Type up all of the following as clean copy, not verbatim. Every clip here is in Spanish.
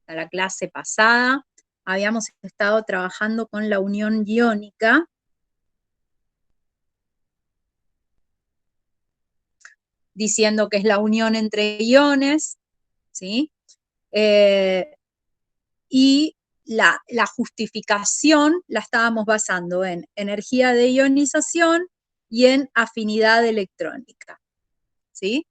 a la clase pasada, habíamos estado trabajando con la unión iónica, diciendo que es la unión entre iones, ¿sí? Y la justificación la estábamos basando en energía de ionización y en afinidad electrónica, ¿sí?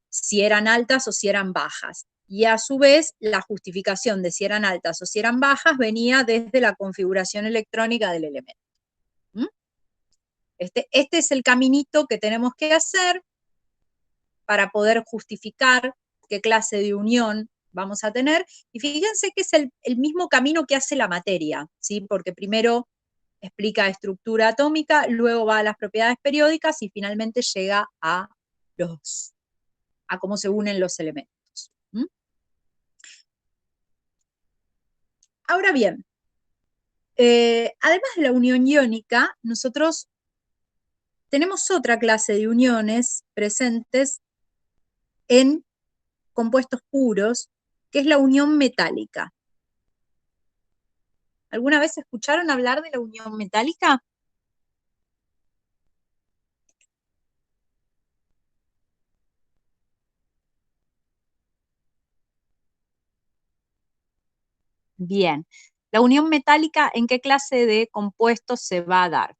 Si eran altas o si eran bajas. Y a su vez, la justificación de si eran altas o si eran bajas venía desde la configuración electrónica del elemento. ¿Mm? Este es el caminito que tenemos que hacer para poder justificar qué clase de unión vamos a tener. Y fíjense que es el mismo camino que hace la materia, ¿sí? Porque primero explica estructura atómica, luego va a las propiedades periódicas y finalmente llega a cómo se unen los elementos. ¿Mm? Ahora bien, además de la unión iónica, nosotros tenemos otra clase de uniones presentes en compuestos puros, que es la unión metálica. ¿Alguna vez escucharon hablar de la unión metálica? Bien. ¿La unión metálica en qué clase de compuestos se va a dar?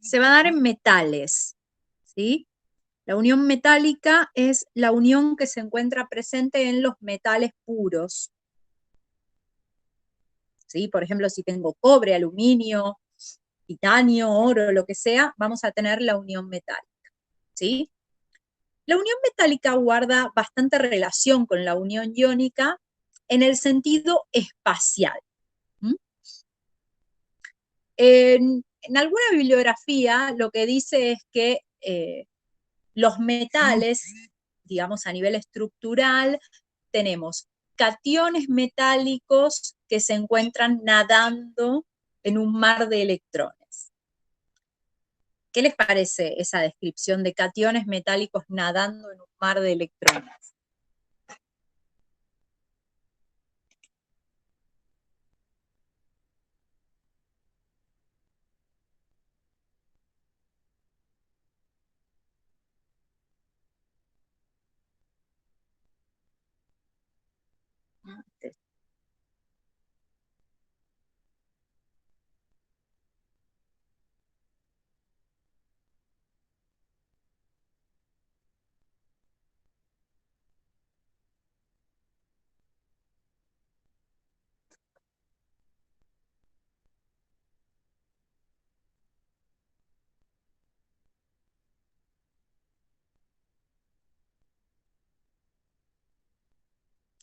Se va a dar en metales, ¿sí? La unión metálica es la unión que se encuentra presente en los metales puros, ¿sí? Por ejemplo, si tengo cobre, aluminio, titanio, oro, lo que sea, vamos a tener la unión metálica, ¿sí? La unión metálica guarda bastante relación con la unión iónica en el sentido espacial. ¿Mm? En alguna bibliografía lo que dice es que los metales, digamos a nivel estructural, tenemos cationes metálicos que se encuentran nadando en un mar de electrones. ¿Qué les parece esa descripción de cationes metálicos nadando en un mar de electrones?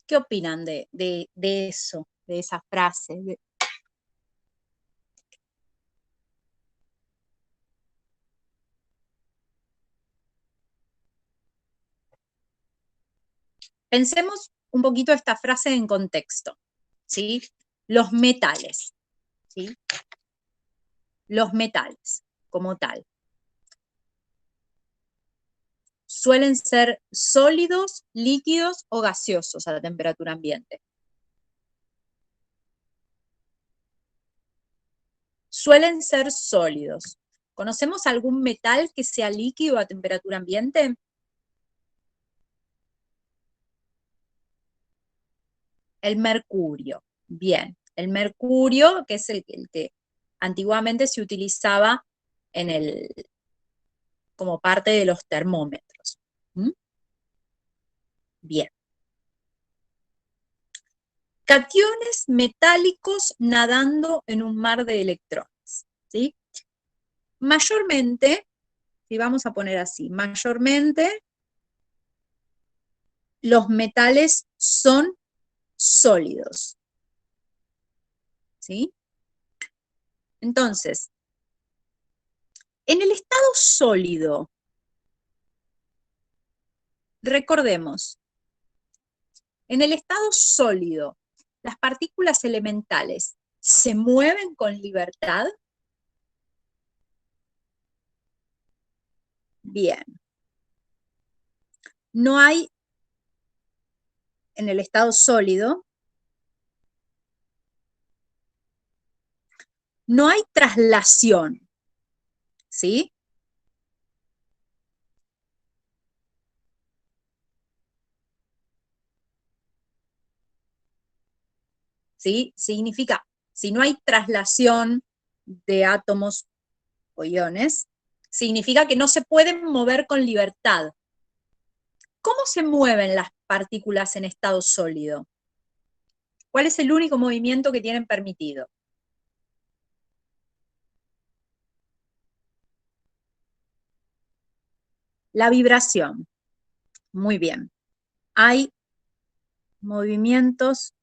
¿Qué opinan de eso, de esa frase? Pensemos un poquito esta frase en contexto, ¿sí? Los metales, ¿sí? Los metales, como tal, suelen ser sólidos, líquidos o gaseosos a la temperatura ambiente. Suelen ser sólidos. ¿Conocemos algún metal que sea líquido a temperatura ambiente? El mercurio. Bien, el mercurio, que es el que antiguamente se utilizaba en como parte de los termómetros. ¿Mm? Bien. Cationes metálicos nadando en un mar de electrones, ¿sí? Mayormente, si vamos a poner así, mayormente los metales son sólidos, ¿sí? Entonces, en el estado sólido, recordemos, en el estado sólido, ¿Las partículas elementales se mueven con libertad? Bien. No hay, en el estado sólido, no hay traslación, ¿sí? ¿Sí? Significa, si no hay traslación de átomos o iones, significa que no se pueden mover con libertad. ¿Cómo se mueven las partículas en estado sólido? ¿Cuál es el único movimiento que tienen permitido? La vibración. Muy bien. Hay movimientos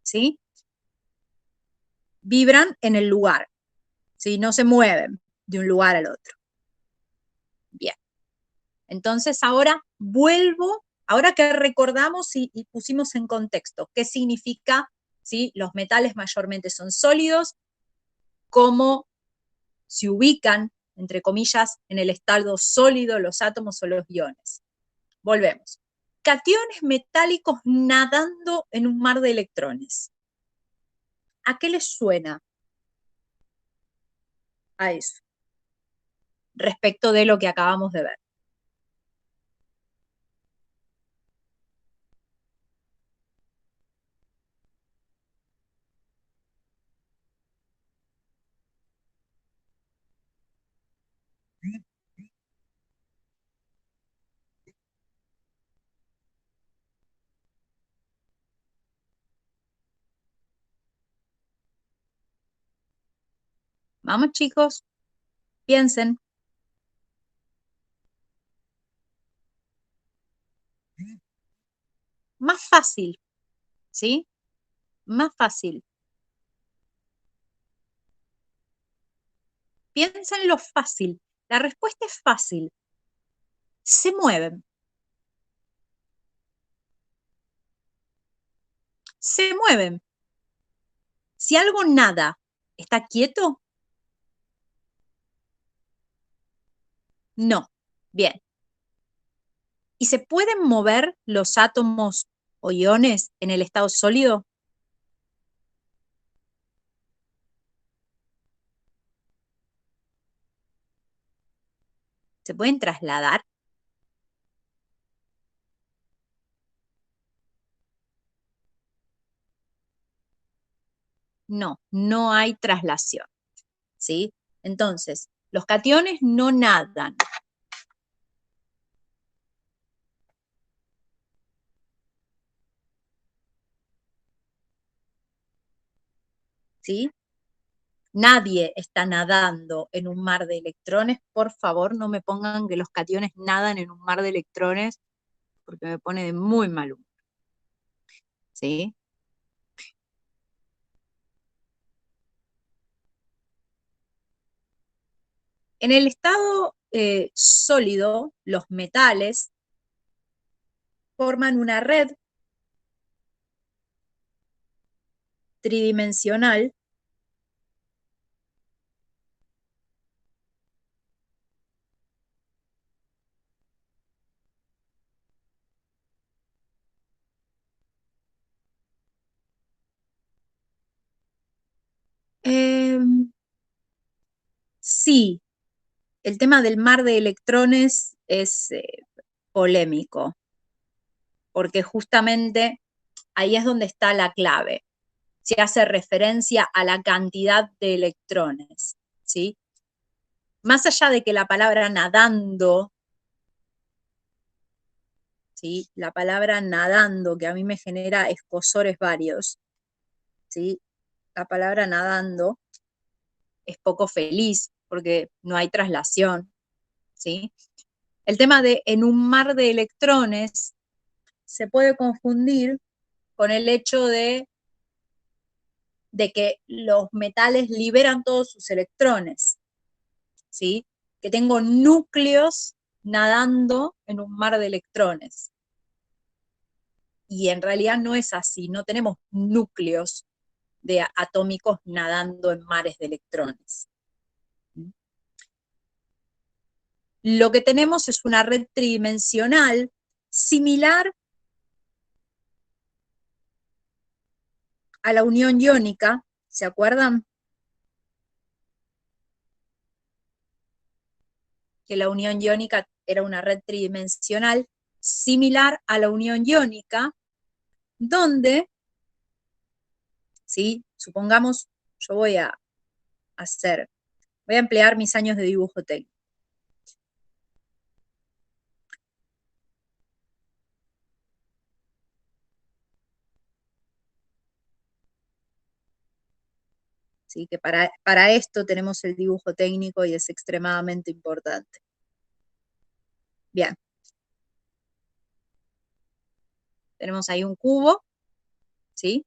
¿sí? Vibran en el lugar, ¿sí? No se mueven de un lugar al otro. Bien. Entonces ahora vuelvo, ahora que recordamos y pusimos en contexto qué significa, ¿sí? Los metales mayormente son sólidos, cómo se ubican, entre comillas, en el estado sólido los átomos o los iones. Volvemos. Cationes metálicos nadando en un mar de electrones. ¿A qué les suena a eso? Respecto de lo que acabamos de ver. Vamos, chicos, piensen. Más fácil, ¿sí? Más fácil. Piensa en lo fácil. La respuesta es fácil. Se mueven. Se mueven. Si algo nada, ¿está quieto? No. Bien. ¿Y se pueden mover los átomos o iones en el estado sólido? ¿Se pueden trasladar? No, no hay traslación, ¿sí? Entonces, los cationes no nadan, ¿sí? Nadie está nadando en un mar de electrones. Por favor, no me pongan que los cationes nadan en un mar de electrones, porque me pone de muy mal humor, ¿sí? En el estado sólido, los metales forman una red tridimensional eh, sí, el tema del mar de electrones es polémico, porque justamente ahí es donde está la clave. Se hace referencia a la cantidad de electrones, ¿sí? Más allá de que la palabra nadando, ¿sí? La palabra nadando, que a mí me genera escozores varios, ¿sí? La palabra nadando es poco feliz porque no hay traslación, ¿sí? El tema de en un mar de electrones se puede confundir con el hecho de de que los metales liberan todos sus electrones, ¿sí? Que tengo núcleos nadando en un mar de electrones. Y en realidad no es así, no tenemos núcleos de atómicos nadando en mares de electrones. Lo que tenemos es una red tridimensional similar a la unión iónica, ¿se acuerdan? Que la unión iónica era una red tridimensional similar a la unión iónica, donde, ¿sí? Supongamos, yo voy a emplear mis años de dibujo técnico. ¿Sí? Que para esto tenemos el dibujo técnico y es extremadamente importante. Bien. Tenemos ahí un cubo, ¿sí?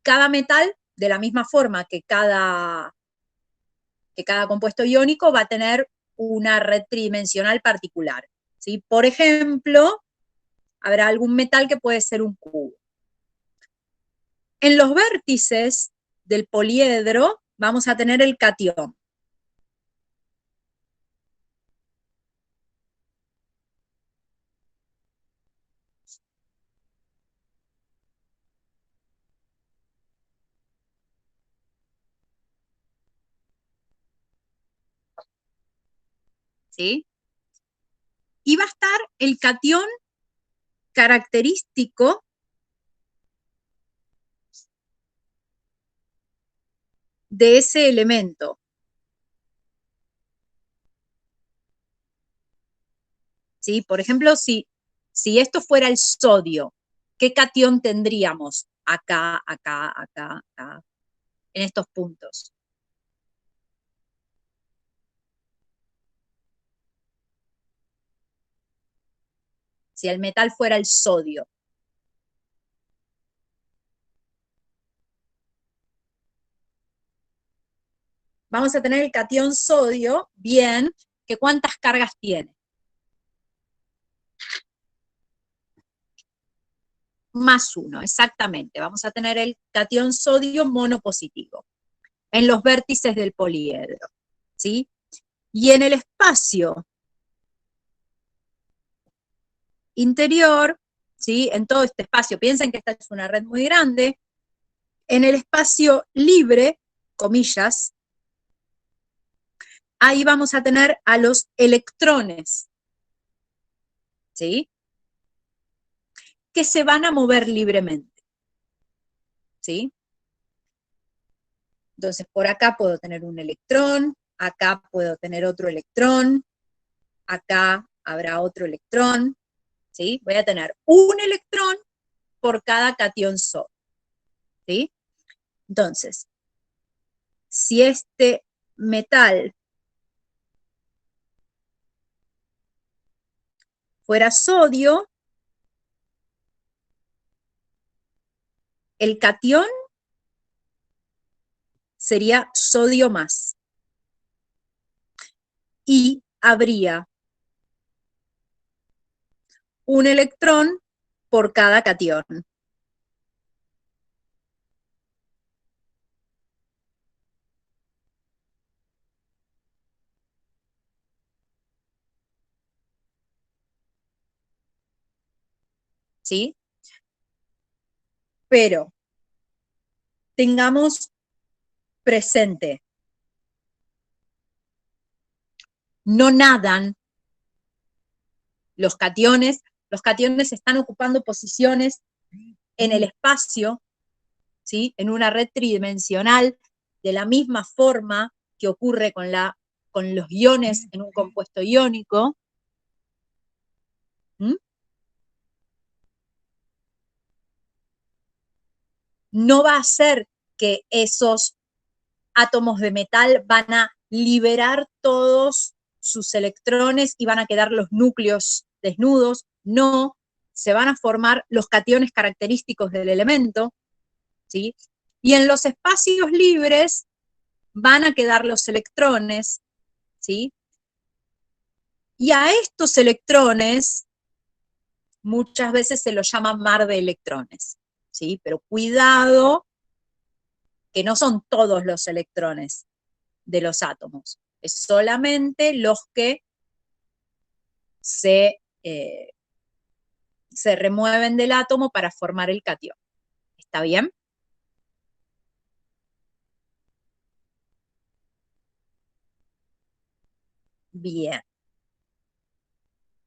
Cada metal, de la misma forma que cada compuesto iónico, va a tener una red tridimensional particular, ¿sí? Por ejemplo, habrá algún metal que puede ser un cubo. En los vértices del poliedro vamos a tener el catión. ¿Sí? Y va a estar el catión característico de ese elemento. ¿Sí? Por ejemplo, si esto fuera el sodio, ¿qué catión tendríamos? Acá, acá, acá, acá, en estos puntos. Si el metal fuera el sodio. Vamos a tener el catión sodio, bien, que ¿cuántas cargas tiene? Más 1, exactamente. Vamos a tener el catión sodio monopositivo en los vértices del poliedro, ¿sí? Y en el espacio interior, ¿sí? En todo este espacio, piensen que esta es una red muy grande, en el espacio libre, comillas, ahí vamos a tener a los electrones, ¿sí? Que se van a mover libremente, ¿sí? Entonces, por acá puedo tener un electrón, acá puedo tener otro electrón, acá habrá otro electrón, ¿sí? Voy a tener un electrón por cada catión sodio, ¿sí? Entonces, si este metal fuera sodio, el catión sería sodio más. Y habría un electrón por cada catión. ¿Sí? Pero tengamos presente, no nadan los cationes están ocupando posiciones en el espacio, ¿sí? En una red tridimensional, de la misma forma que ocurre con los iones en un compuesto iónico. ¿Mm? No va a ser que esos átomos de metal van a liberar todos sus electrones y van a quedar los núcleos desnudos. No, se van a formar los cationes característicos del elemento, ¿sí? Y en los espacios libres van a quedar los electrones, ¿sí? Y a estos electrones muchas veces se los llama mar de electrones, ¿sí? Pero cuidado, que no son todos los electrones de los átomos, es solamente los que se remueven del átomo para formar el catión. ¿Está bien? Bien.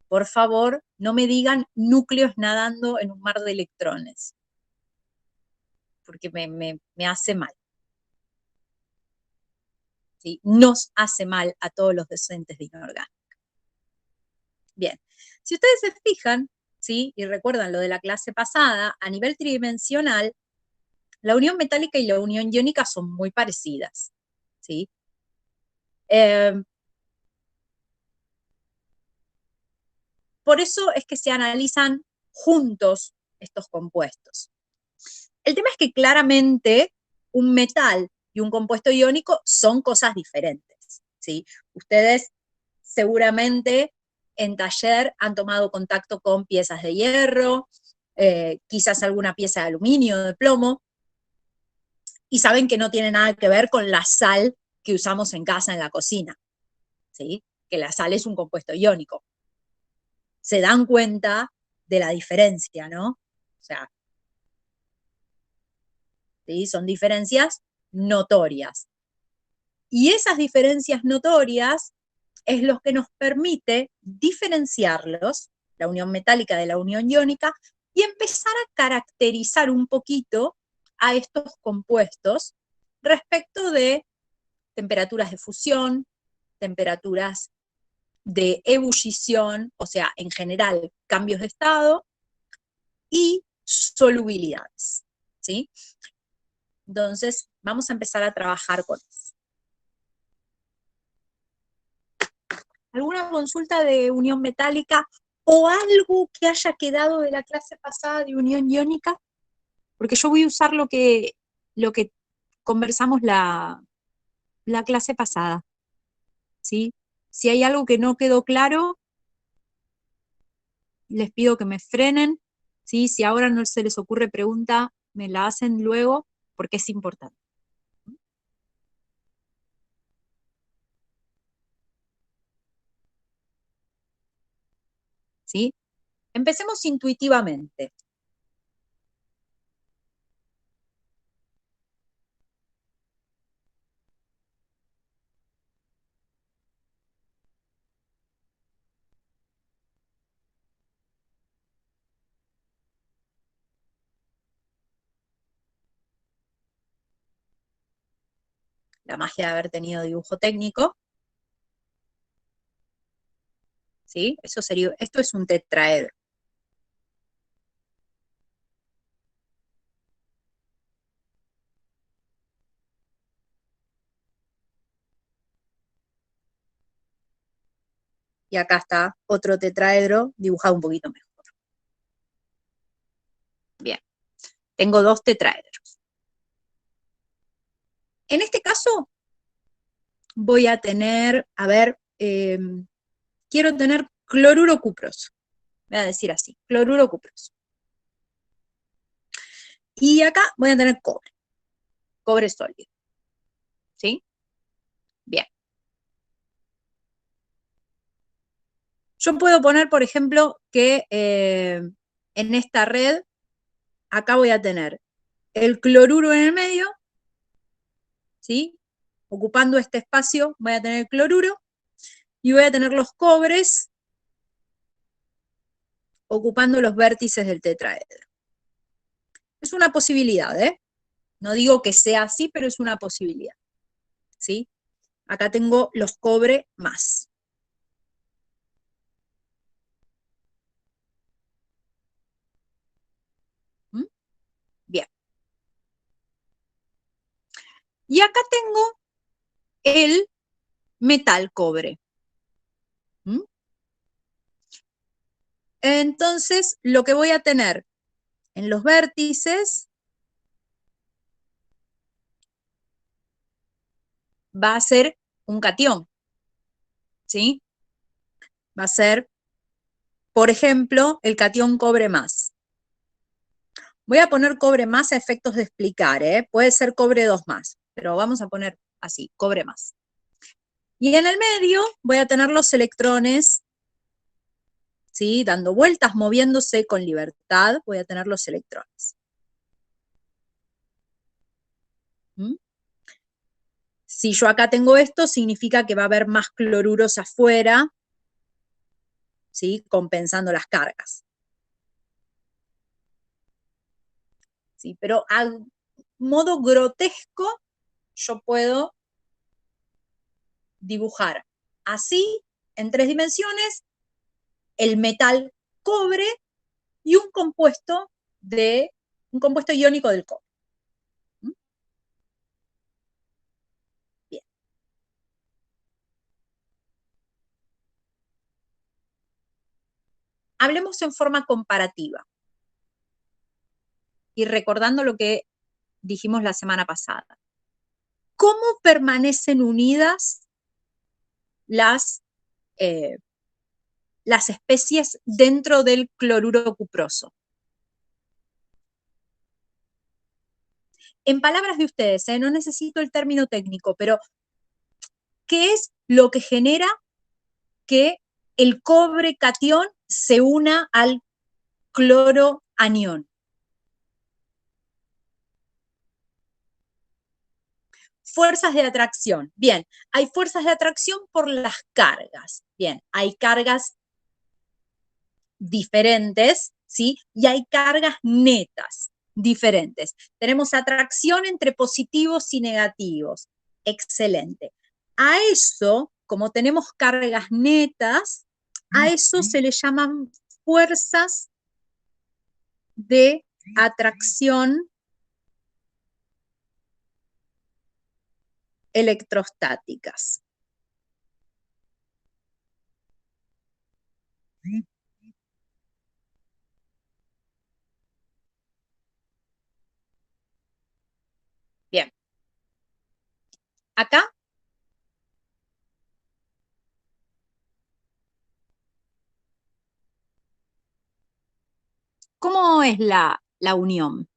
Por favor, no me digan núcleos nadando en un mar de electrones, porque me hace mal. ¿Sí? Nos hace mal a todos los docentes de inorgánica. Bien, si ustedes se fijan, ¿sí? Y recuerdan lo de la clase pasada, a nivel tridimensional, la unión metálica y la unión iónica son muy parecidas, ¿sí? Por eso es que se analizan juntos estos compuestos. El tema es que claramente un metal y un compuesto iónico son cosas diferentes, ¿sí? Ustedes seguramente en taller han tomado contacto con piezas de hierro, quizás alguna pieza de aluminio, de plomo, y saben que no tiene nada que ver con la sal que usamos en casa, en la cocina, ¿sí? Que la sal es un compuesto iónico. Se dan cuenta de la diferencia, ¿no? O sea, ¿sí? Son diferencias notorias. Y esas diferencias notorias es lo que nos permite diferenciarlos, la unión metálica de la unión iónica, y empezar a caracterizar un poquito a estos compuestos respecto de temperaturas de fusión, temperaturas de ebullición, o sea, en general, cambios de estado, y solubilidades, ¿sí? Entonces, vamos a empezar a trabajar con eso. ¿Alguna consulta de unión metálica o algo que haya quedado de la clase pasada de unión iónica? Porque yo voy a usar lo que conversamos la clase pasada, ¿sí? Si hay algo que no quedó claro, les pido que me frenen, ¿sí? Si ahora no se les ocurre pregunta, me la hacen luego, porque es importante. ¿Sí? Empecemos intuitivamente. La magia de haber tenido dibujo técnico, ¿sí? Eso sería, esto es un tetraedro. Y acá está otro tetraedro dibujado un poquito mejor. Bien, tengo dos tetraedros. En este caso voy a tener, a ver, quiero tener cloruro cuproso. Voy a decir así, cloruro cuproso. Y acá voy a tener cobre sólido. ¿Sí? Bien. Yo puedo poner, por ejemplo, que en esta red, acá voy a tener el cloruro en el medio, ¿sí? Ocupando este espacio voy a tener el cloruro y voy a tener los cobres ocupando los vértices del tetraedro. Es una posibilidad, ¿eh? No digo que sea así, pero es una posibilidad, ¿sí? Acá tengo los cobre más. ¿Mm? Bien. Y acá tengo el metal cobre. ¿Mm? Entonces, lo que voy a tener en los vértices va a ser un catión, ¿sí? Va a ser, por ejemplo, el catión cobre más. Voy a poner cobre más a efectos de explicar, ¿eh? Puede ser cobre 2 más, pero vamos a poner así, cobre más. Y en el medio voy a tener los electrones, ¿sí? Dando vueltas, moviéndose con libertad, voy a tener los electrones. ¿Mm? Si yo acá tengo esto, significa que va a haber más cloruros afuera, ¿sí? Compensando las cargas. ¿Sí? Pero a modo grotesco, yo puedo dibujar así, en 3 dimensiones, el metal cobre y un compuesto iónico del cobre. ¿Mm? Bien. Hablemos en forma comparativa y recordando lo que dijimos la semana pasada. ¿Cómo permanecen unidas eh, las especies dentro del cloruro cuproso? En palabras de ustedes, no necesito el término técnico, pero ¿qué es lo que genera que el cobre catión se una al cloro anión? Fuerzas de atracción. Bien, hay fuerzas de atracción por las cargas. Bien, hay cargas diferentes, ¿sí? Y hay cargas netas diferentes. Tenemos atracción entre positivos y negativos. Excelente. A eso, como tenemos cargas netas, a eso se le llaman fuerzas de atracción electrostáticas. Bien. Acá, ¿cómo es la unión?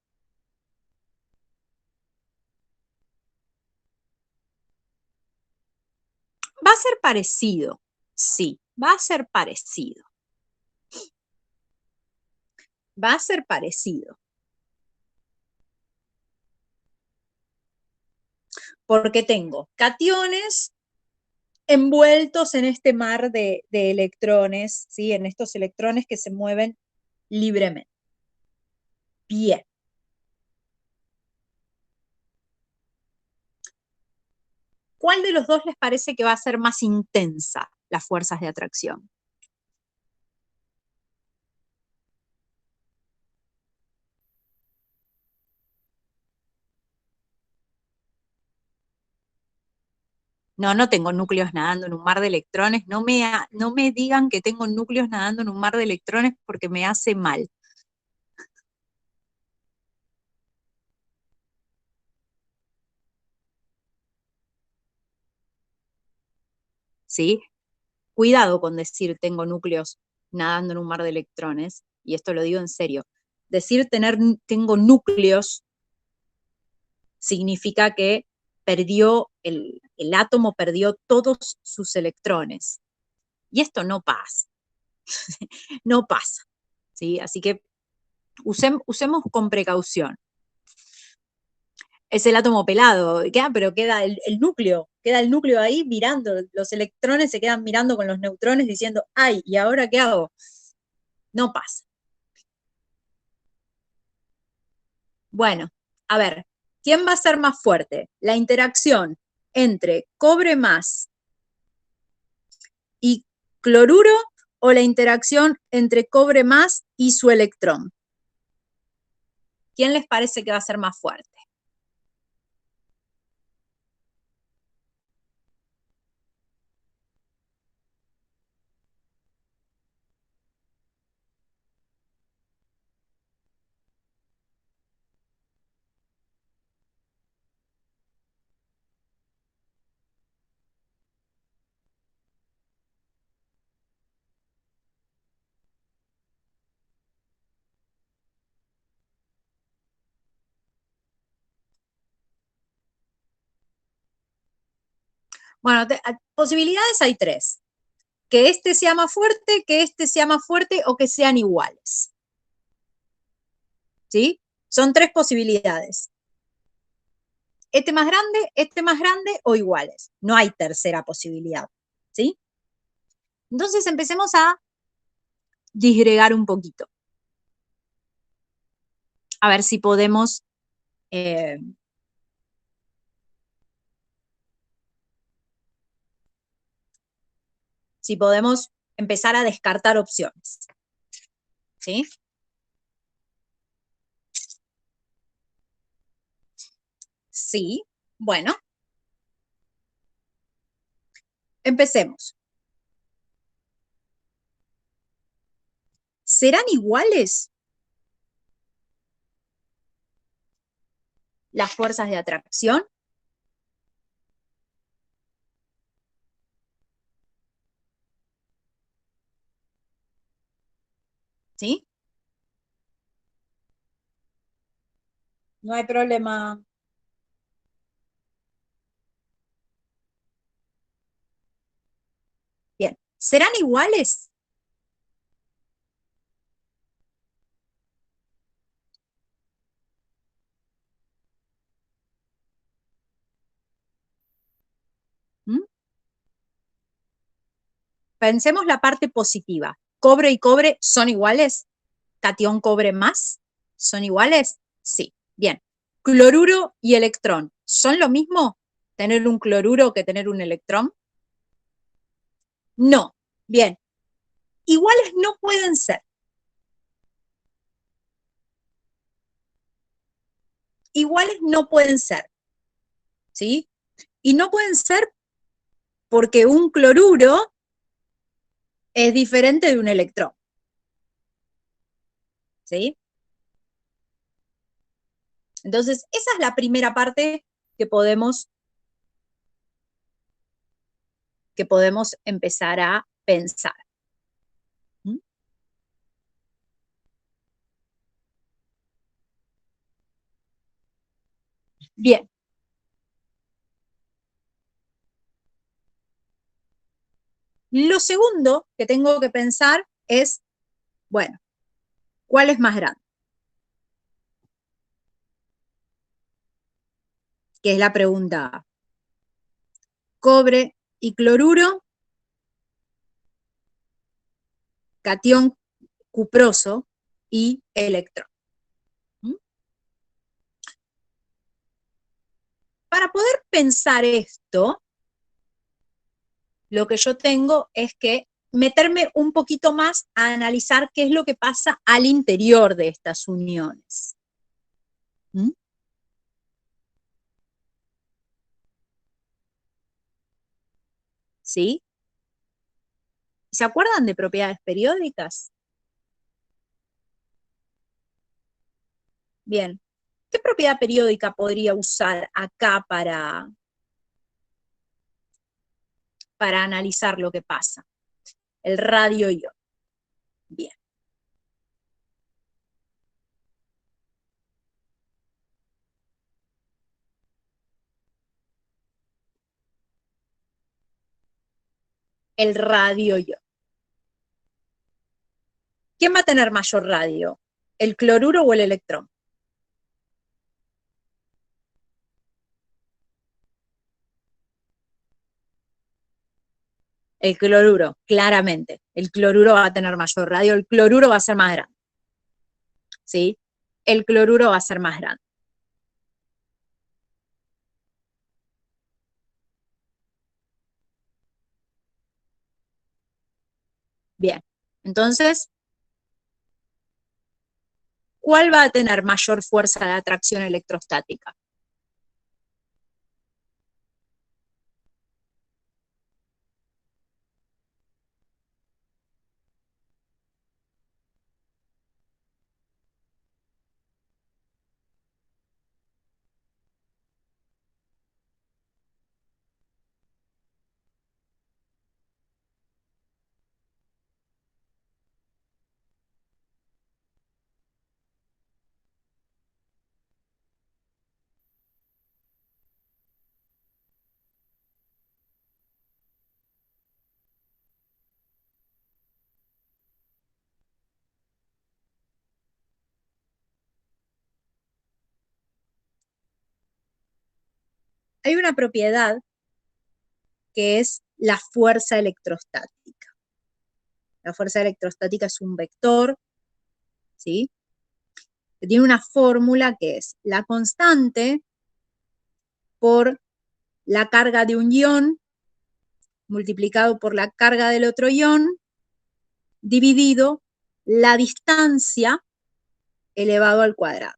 Va a ser parecido, sí, va a ser parecido. Va a ser parecido. Porque tengo cationes envueltos en este mar de electrones, ¿sí? En estos electrones que se mueven libremente. Bien. ¿Cuál de los dos les parece que va a ser más intensa las fuerzas de atracción? No, no tengo núcleos nadando en un mar de electrones. No me digan que tengo núcleos nadando en un mar de electrones porque me hace mal. ¿Sí? Cuidado con decir tengo núcleos nadando en un mar de electrones, y esto lo digo en serio. Decir tengo núcleos significa que el átomo perdió todos sus electrones. Y esto no pasa, no pasa. ¿Sí? Así que usemos con precaución. Es el átomo pelado, pero queda queda el núcleo ahí mirando, los electrones se quedan mirando con los neutrones diciendo, ay, ¿y ahora qué hago? No pasa. Bueno, a ver, ¿quién va a ser más fuerte? La interacción entre cobre más y cloruro o la interacción entre cobre más y su electrón. ¿Quién les parece que va a ser más fuerte? Bueno, posibilidades hay tres. Que este sea más fuerte, que este sea más fuerte o que sean iguales. ¿Sí? Son tres posibilidades. Este más grande o iguales. No hay tercera posibilidad. ¿Sí? Entonces empecemos a disgregar un poquito. A ver si podemos empezar a descartar opciones. ¿Sí? Sí. Bueno. Empecemos. ¿Serán iguales las fuerzas de atracción? ¿Sí? No hay problema. Bien. ¿Serán iguales? ¿Mm? Pensemos la parte positiva. ¿Cobre y cobre son iguales? ¿Catión cobre más? ¿Son iguales? Sí. Bien. ¿Cloruro y electrón son lo mismo? ¿Tener un cloruro que tener un electrón? No. Bien. Iguales no pueden ser. Iguales no pueden ser. ¿Sí? Y no pueden ser porque un cloruro es diferente de un electrón. ¿Sí? Entonces, esa es la primera parte que podemos empezar a pensar. ¿Mm? Bien. Lo segundo que tengo que pensar es, bueno, ¿cuál es más grande? Que es la pregunta. Cobre y cloruro, catión cuproso y electrón. ¿Mm? Para poder pensar esto, lo que yo tengo es que meterme un poquito más a analizar qué es lo que pasa al interior de estas uniones. ¿Mm? ¿Sí? ¿Se acuerdan de propiedades periódicas? Bien. ¿Qué propiedad periódica podría usar acá para analizar lo que pasa? El radio ion. Bien. El radio ion. ¿Quién va a tener mayor radio? ¿El cloruro o el electrón? El cloruro, claramente. El cloruro va a tener mayor radio, el cloruro va a ser más grande. ¿Sí? El cloruro va a ser más grande. Bien. Entonces, ¿cuál va a tener mayor fuerza de atracción electrostática? hay una propiedad que es la fuerza electrostática. La fuerza electrostática es un vector, ¿sí? Que tiene una fórmula que es la constante por la carga de un ion multiplicado por la carga del otro ion dividido la distancia elevado al cuadrado.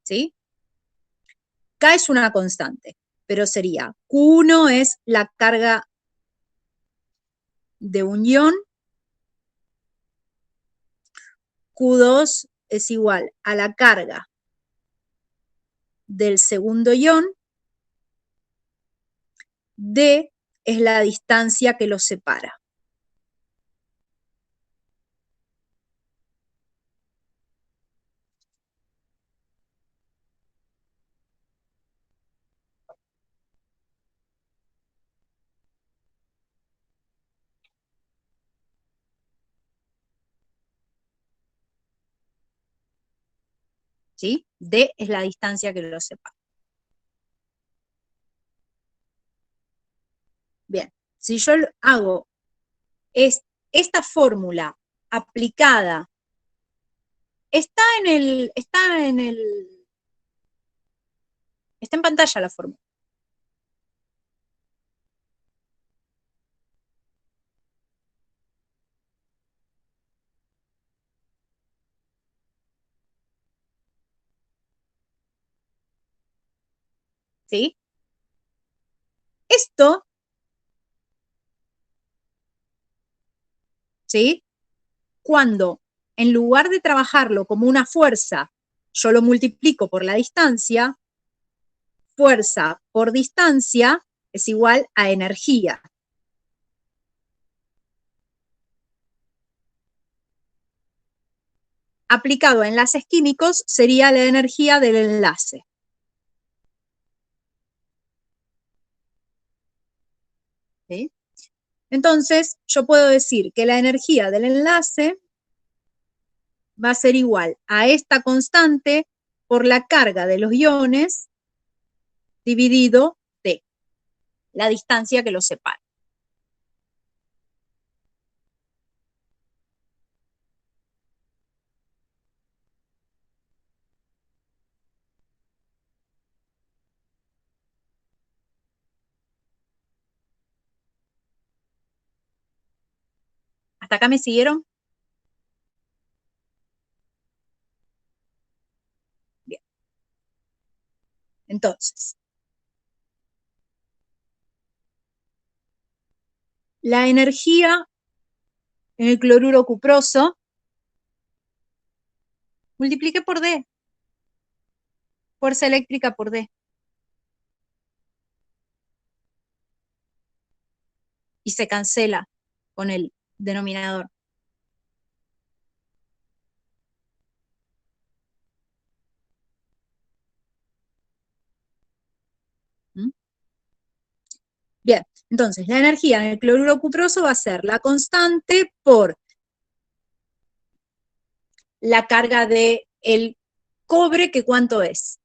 ¿Sí? K es una constante, pero sería Q1 es la carga de un ion, Q2 es igual a la carga del segundo ion, D es la distancia que los separa. ¿Sí? D es la distancia que los separa. Bien, si yo hago esta fórmula aplicada, está en pantalla la fórmula. ¿Sí? Esto, ¿sí? Cuando en lugar de trabajarlo como una fuerza, yo lo multiplico por la distancia, fuerza por distancia es igual a energía. Aplicado a enlaces químicos sería la energía del enlace. ¿Sí? Entonces, yo puedo decir que la energía del enlace va a ser igual a esta constante por la carga de los iones dividido D, la distancia que los separa. ¿Hasta acá me siguieron? Bien. Entonces, la energía en el cloruro cuproso, multipliqué por D, fuerza eléctrica por D. Y se cancela con el denominador. ¿Mm? Bien, entonces la energía en el cloruro cuproso va a ser la constante por la carga del cobre, que ¿cuánto es?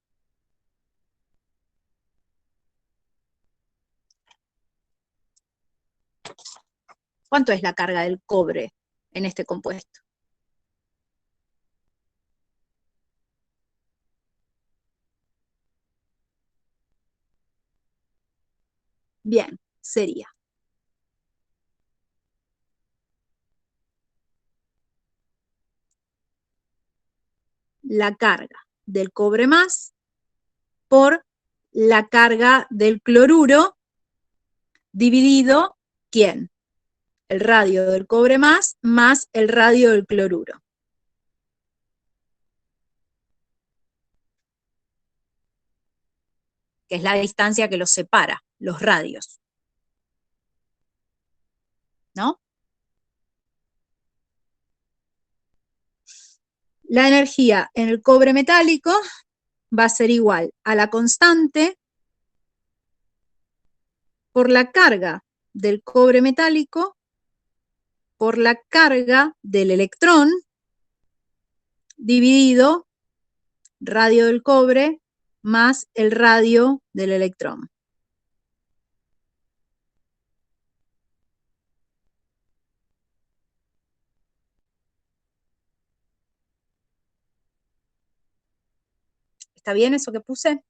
¿Cuánto es la carga del cobre en este compuesto? Bien, sería la carga del cobre más por la carga del cloruro dividido, ¿quién? El radio del cobre más el radio del cloruro. Que es la distancia que los separa, los radios. ¿No? La energía en el cobre metálico va a ser igual a la constante por la carga del cobre metálico por la carga del electrón dividido radio del cobre más el radio del electrón. ¿Está bien eso que puse?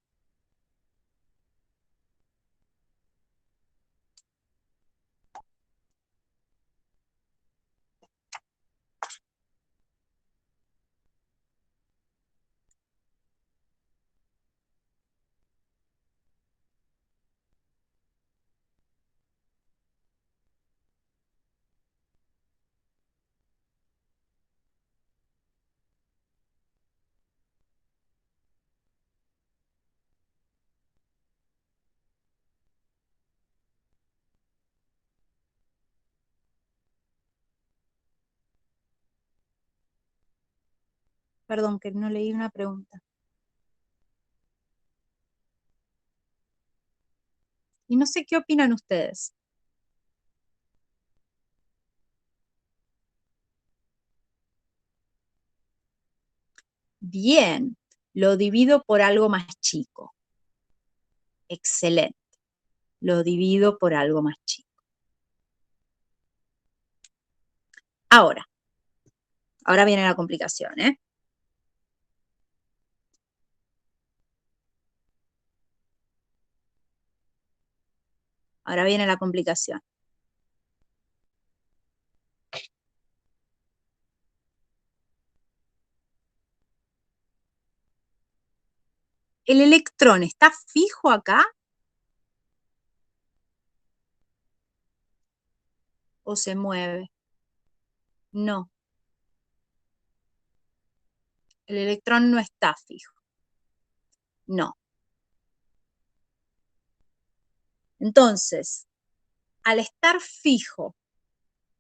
Perdón, que no leí una pregunta. Y no sé qué opinan ustedes. Bien, lo divido por algo más chico. Excelente. Lo divido por algo más chico. Ahora viene la complicación, ¿eh? Ahora viene la complicación. ¿El electrón está fijo acá? ¿O se mueve? No. El electrón no está fijo. No. Entonces, al estar fijo,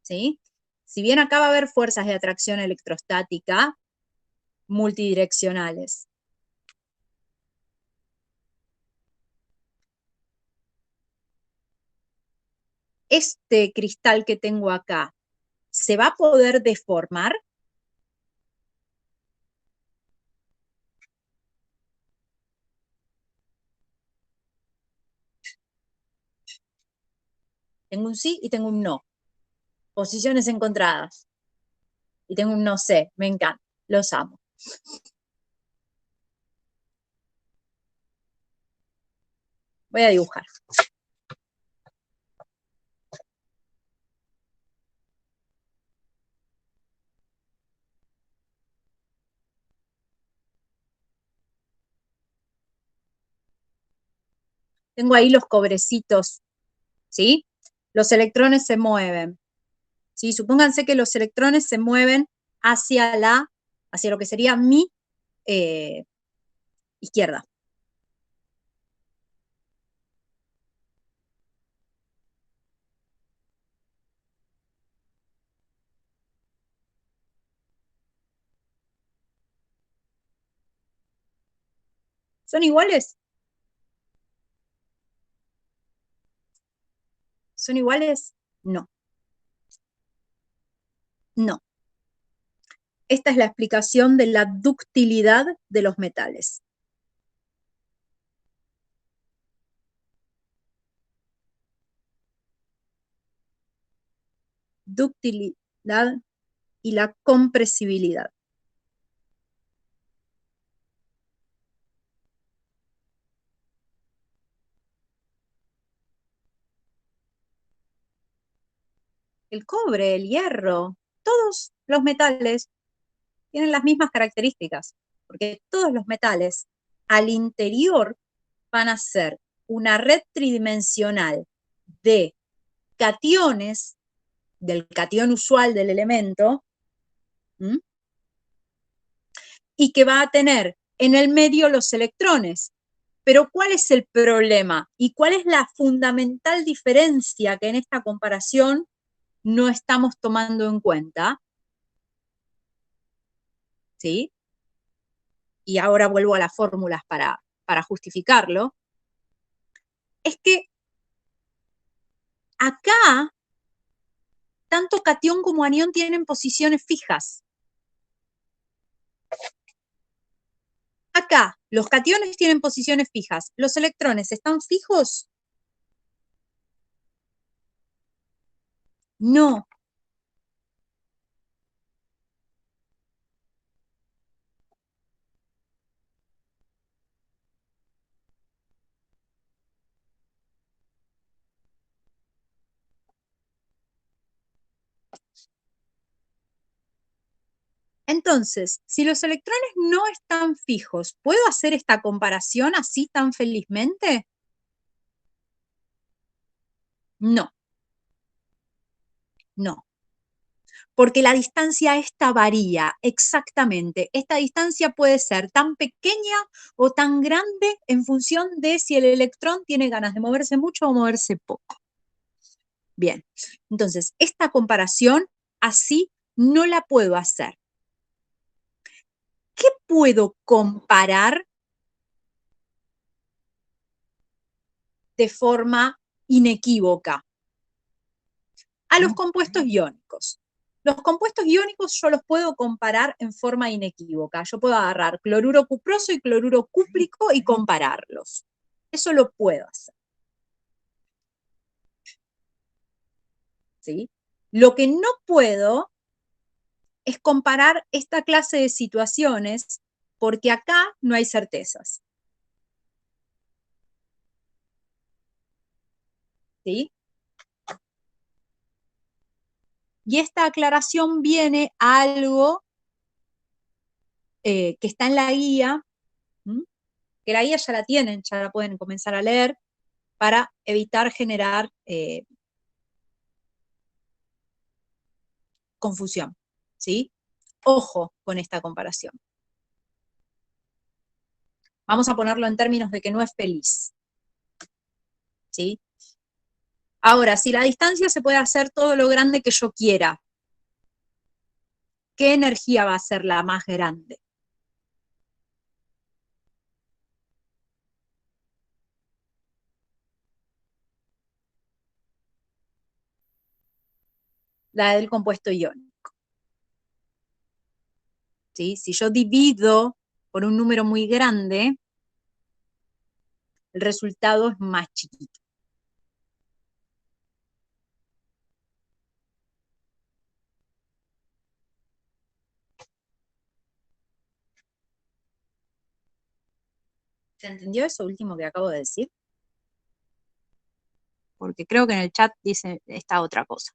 ¿sí? Si bien acá va a haber fuerzas de atracción electrostática multidireccionales, este cristal que tengo acá, ¿se va a poder deformar? Tengo un sí y tengo un no. Posiciones encontradas. Y tengo un no sé, me encanta, los amo. Voy a dibujar. Tengo ahí los cobrecitos, ¿sí? Los electrones se mueven, ¿sí? Supónganse que los electrones se mueven hacia lo que sería mi izquierda. ¿Son iguales? ¿Son iguales? No. No. Esta es la explicación de la ductilidad de los metales. Ductilidad y la compresibilidad. El cobre, el hierro, todos los metales tienen las mismas características, porque todos los metales al interior van a ser una red tridimensional de cationes, del catión usual del elemento, ¿m? Y que va a tener en el medio los electrones. Pero ¿cuál es el problema? ¿Y cuál es la fundamental diferencia que en esta comparación no estamos tomando en cuenta? ¿Sí? Y ahora vuelvo a las fórmulas para justificarlo. Es que acá, tanto catión como anión tienen posiciones fijas. Acá, los cationes tienen posiciones fijas. ¿Los electrones están fijos? No. Entonces, si los electrones no están fijos, ¿puedo hacer esta comparación así tan felizmente? No, no. Porque la distancia esta varía exactamente. Esta distancia puede ser tan pequeña o tan grande en función de si el electrón tiene ganas de moverse mucho o moverse poco. Bien, entonces esta comparación así no la puedo hacer. ¿Qué puedo comparar de forma inequívoca? A los compuestos iónicos. Los compuestos iónicos yo los puedo comparar en forma inequívoca. Yo puedo agarrar cloruro cuproso y cloruro cúprico y compararlos. Eso lo puedo hacer. ¿Sí? Lo que no puedo es comparar esta clase de situaciones porque acá no hay certezas. ¿Sí? Y esta aclaración viene a algo que está en la guía, que la guía ya la tienen, ya la pueden comenzar a leer, para evitar generar confusión, ¿sí? Ojo con esta comparación. Vamos a ponerlo en términos de que no es feliz, ¿sí? Ahora, si la distancia se puede hacer todo lo grande que yo quiera, ¿qué energía va a ser la más grande? La del compuesto iónico, ¿sí? Si yo divido por un número muy grande, el resultado es más chiquito. ¿Se entendió eso último que acabo de decir? Porque creo que en el chat dice esta otra cosa.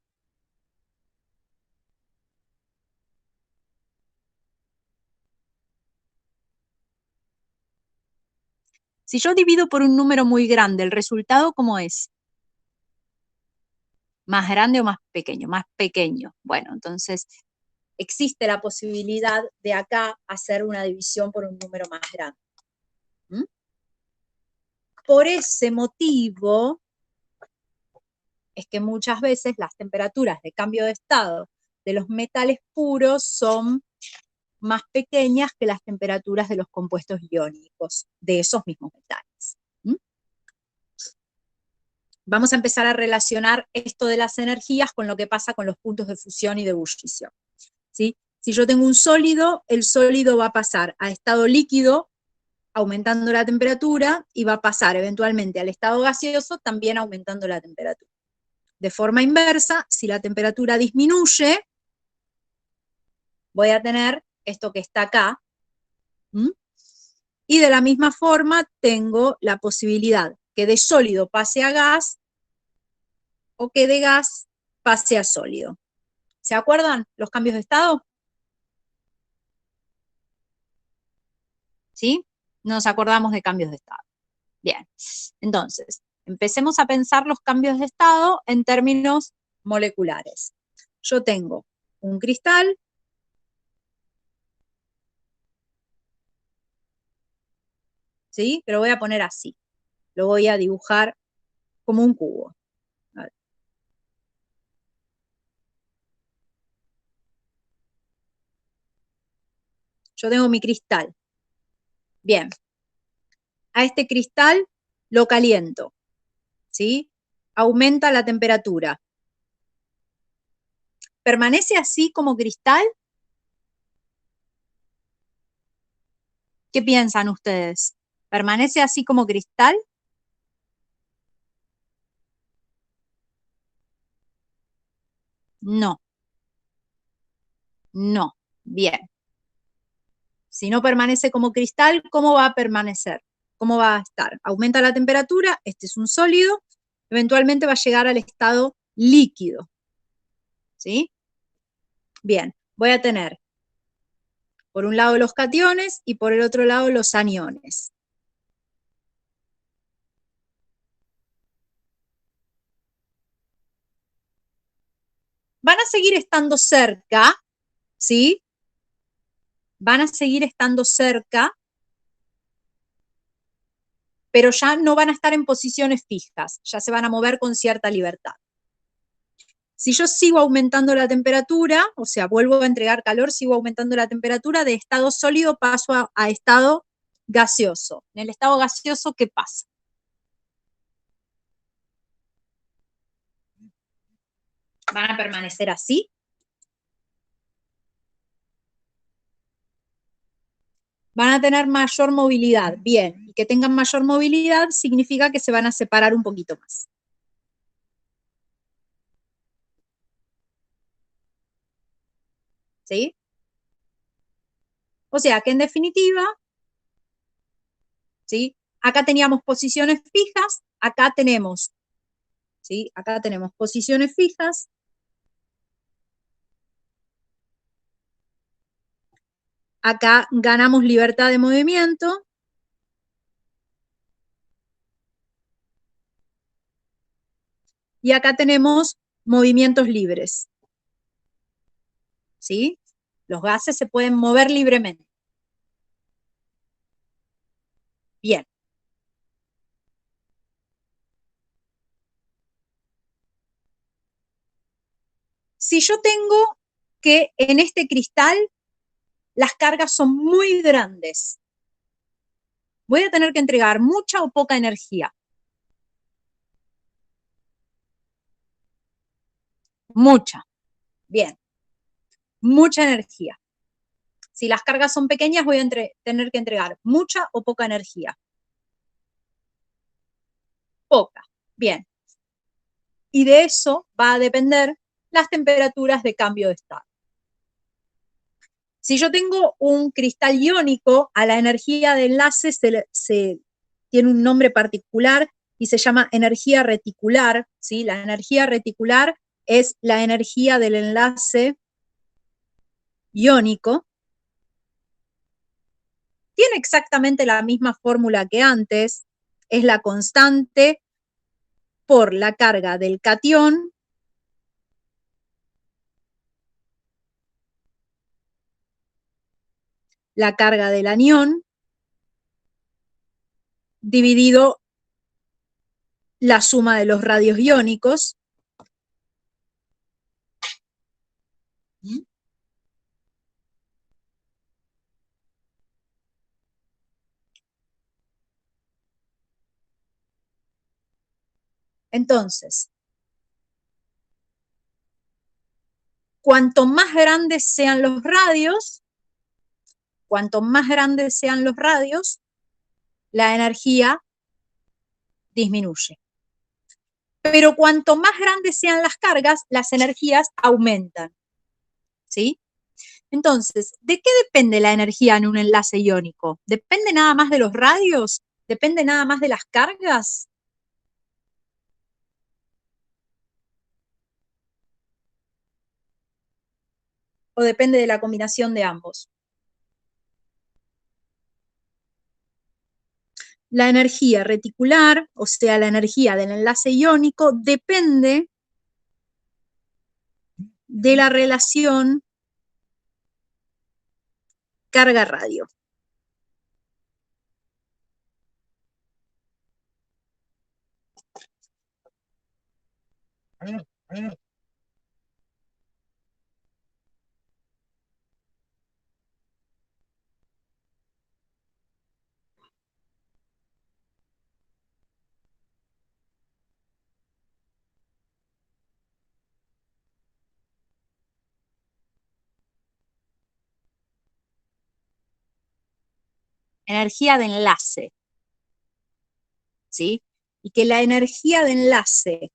Si yo divido por un número muy grande, ¿el resultado cómo es? ¿Más grande o más pequeño? Más pequeño. Bueno, entonces existe la posibilidad de acá hacer una división por un número más grande. ¿Mm? Por ese motivo es que muchas veces las temperaturas de cambio de estado de los metales puros son más pequeñas que las temperaturas de los compuestos iónicos de esos mismos metales. ¿Mm? Vamos a empezar a relacionar esto de las energías con lo que pasa con los puntos de fusión y de ebullición. ¿Sí? Si yo tengo un sólido, el sólido va a pasar a estado líquido, aumentando la temperatura, y va a pasar eventualmente al estado gaseoso, también aumentando la temperatura. De forma inversa, si la temperatura disminuye, voy a tener esto que está acá, y de la misma forma tengo la posibilidad que de sólido pase a gas o que de gas pase a sólido. ¿Se acuerdan los cambios de estado? ¿Sí? Nos acordamos de cambios de estado. Bien, entonces, empecemos a pensar los cambios de estado en términos moleculares. Yo tengo un cristal, ¿sí? Que lo voy a poner así. Lo voy a dibujar como un cubo. Yo tengo mi cristal. Bien. A este cristal lo caliento, ¿sí? Aumenta la temperatura. ¿Permanece así como cristal? ¿Qué piensan ustedes? ¿Permanece así como cristal? No, no. Bien. Si no permanece como cristal, ¿cómo va a permanecer? ¿Cómo va a estar? Aumenta la temperatura, este es un sólido, eventualmente va a llegar al estado líquido. ¿Sí? Bien, voy a tener por un lado los cationes y por el otro lado los aniones. Van a seguir estando cerca, ¿sí? Van a seguir estando cerca, pero ya no van a estar en posiciones fijas, ya se van a mover con cierta libertad. Si yo sigo aumentando la temperatura, o sea, vuelvo a entregar calor, sigo aumentando la temperatura, de estado sólido paso a estado gaseoso. En el estado gaseoso, ¿qué pasa? ¿Van a permanecer así? Van a tener mayor movilidad. Bien, y que tengan mayor movilidad significa que se van a separar un poquito más. ¿Sí? O sea que en definitiva, ¿sí? Acá teníamos posiciones fijas, acá tenemos, ¿sí? Acá tenemos posiciones fijas. Acá ganamos libertad de movimiento. Y acá tenemos movimientos libres. ¿Sí? Los gases se pueden mover libremente. Bien. Si yo tengo que en este cristal las cargas son muy grandes, voy a tener que entregar mucha o poca energía. Mucha. Bien. Mucha energía. Si las cargas son pequeñas, voy a tener que entregar mucha o poca energía. Poca. Bien. Y de eso va a depender las temperaturas de cambio de estado. Si yo tengo un cristal iónico, a la energía de enlace tiene un nombre particular y se llama energía reticular. ¿Sí? La energía reticular es la energía del enlace iónico. Tiene exactamente la misma fórmula que antes, es la constante por la carga del catión la carga del anión dividido la suma de los radios iónicos. Entonces, cuanto más grandes sean los radios, la energía disminuye. Pero cuanto más grandes sean las cargas, las energías aumentan. ¿Sí? Entonces, ¿de qué depende la energía en un enlace iónico? ¿Depende nada más de los radios? ¿Depende nada más de las cargas? ¿O depende de la combinación de ambos? La energía reticular, o sea, la energía del enlace iónico, depende de la relación carga-radio. energía de enlace, ¿sí? Y que la energía de enlace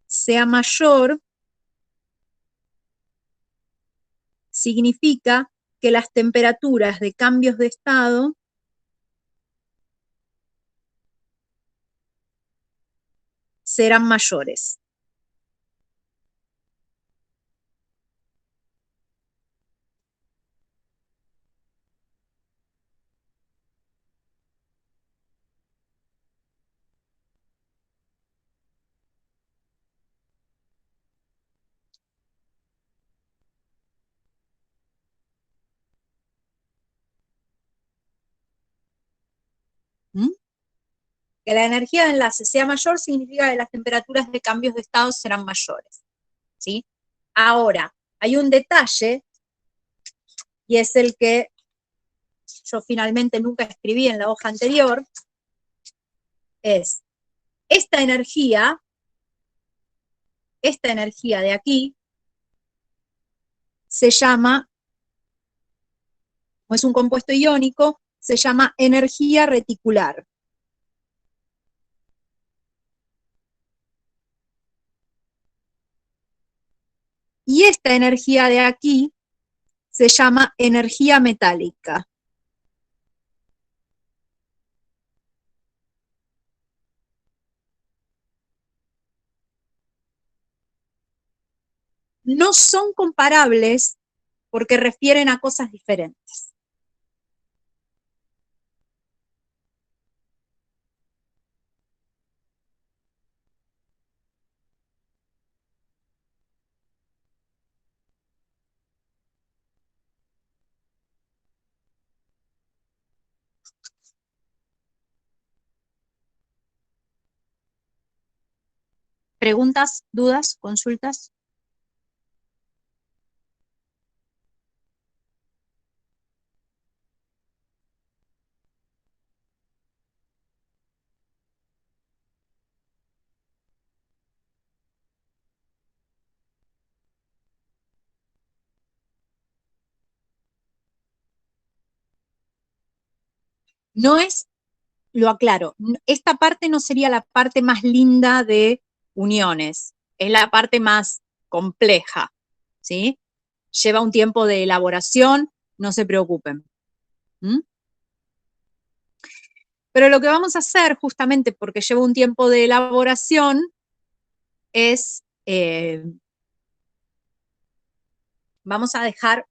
sea mayor, significa que las temperaturas de cambios de estado serán mayores. ¿Mm? Que la energía de enlace sea mayor significa que las temperaturas de cambios de estado serán mayores, ¿sí? Ahora, hay un detalle, y es el que yo finalmente nunca escribí en la hoja anterior, es esta energía de aquí, se llama, como es un compuesto iónico, se llama energía reticular. Y esta energía de aquí se llama energía metálica. No son comparables porque refieren a cosas diferentes. ¿Preguntas, dudas, consultas? No es, lo aclaro, esta parte no sería la parte más linda de uniones, es la parte más compleja, ¿sí? Lleva un tiempo de elaboración, no se preocupen. ¿Mm? Pero lo que vamos a hacer, justamente porque lleva un tiempo de elaboración, es, vamos a dejar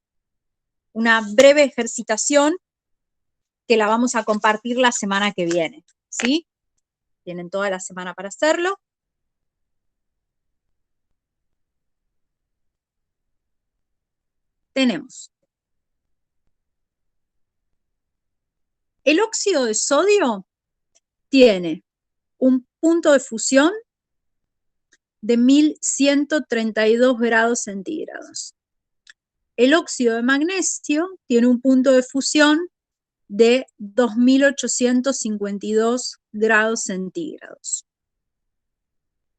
una breve ejercitación que la vamos a compartir la semana que viene, ¿sí? Tienen toda la semana para hacerlo. Tenemos el óxido de sodio, tiene un punto de fusión de 1132 grados centígrados. El óxido de magnesio tiene un punto de fusión de 2852 grados centígrados.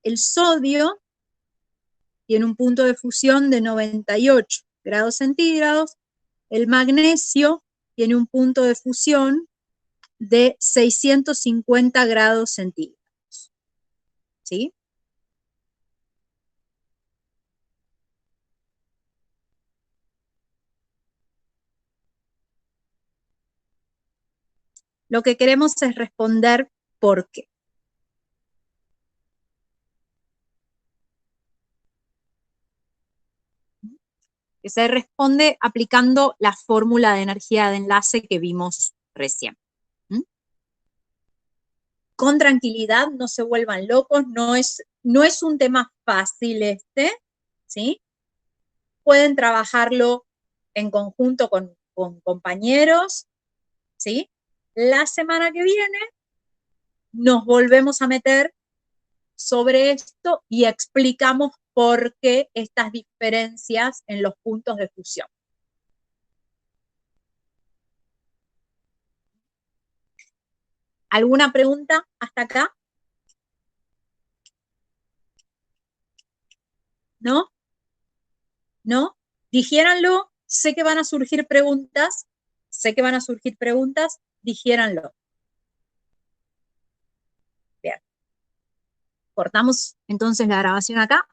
El sodio tiene un punto de fusión de 98 grados centígrados. El magnesio tiene un punto de fusión de 650 grados centígrados. ¿Sí? Lo que queremos es responder por qué. Que se responde aplicando la fórmula de energía de enlace que vimos recién. Con tranquilidad, no se vuelvan locos, no es un tema fácil este, ¿sí? Pueden trabajarlo en conjunto con compañeros, ¿sí? La semana que viene nos volvemos a meter sobre esto y explicamos por qué estas diferencias en los puntos de fusión. ¿Alguna pregunta hasta acá? ¿No? ¿No? Digiéranlo, sé que van a surgir preguntas, digiéranlo. Bien. Cortamos entonces la grabación acá.